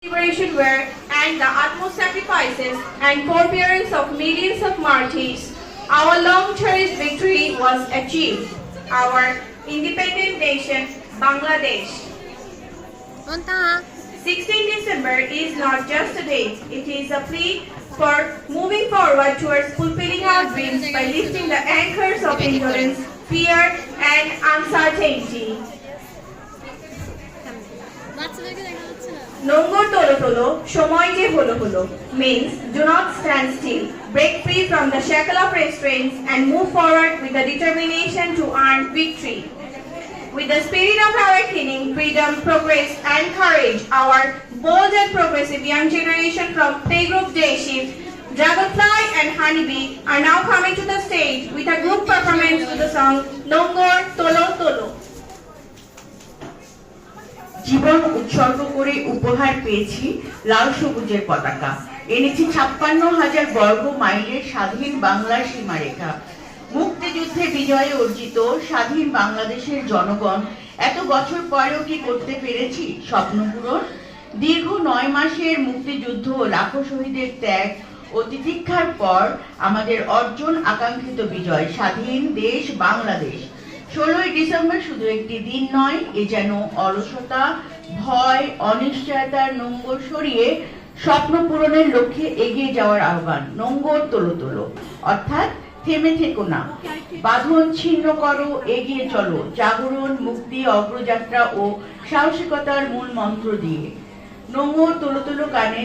liberation were and the utmost sacrifices and forbearance of millions of martyrs, our long cherished victory was achieved. Our independent nation, Bangladesh. 16 December is not just a date, it is a plea for moving forward towards fulfilling our dreams by lifting the anchors of endurance, fear, and uncertainty. Nongor tolo tolo, shomoy je holo holo means do not stand still. Break free from the shackle of restraints and move forward with the determination to earn victory. With the spirit of awakening, freedom, progress, and courage, our bold and progressive young generation from playgroup Day Shift, Dragonfly, and Honeybee are now coming to the stage with a group performance to the song Nongor Tolo Tolo. জীবন উৎসর্গ করে উপহার পেয়েছি লাল সবুজের পতাকা, এনেছি 56,000 বর্গ মাইলের স্বাধীন বাংলার সীমারেখা। মুক্তিযুদ্ধে বিজয়ে অর্জিত স্বাধীন বাংলাদেশের জনগণ এত বছর পরেও কি করতে পেরেছি স্বপ্ন পূরণ? দীর্ঘ 9 মাসের মুক্তিযুদ্ধ ও লাখো শহীদের ত্যাগ ও তিতিক্ষার পর আমাদের অর্জন আকাঙ্ক্ষিত বিজয় স্বাধীন দেশ বাংলাদেশ। 16ই ডিসেম্বর শুধু একটি দিন নয়, এ যেন অলসতা, ভয়, অনিশ্চয়তার নোঙ্গর সরিয়ে স্বপ্ন পূরণের লক্ষ্যে এগিয়ে যাওয়ার আহ্বান। নোঙ্গর তোলো তোলো অর্থাৎ থেমে থেকো না, বাঁধন ছিন্ন করো, এগিয়ে চলো জাগরণ, মুক্তি, অগ্রযাত্রা ও সাহসিকতার মূল মন্ত্র দিয়ে। নোঙ্গর তোলো তোলো গানে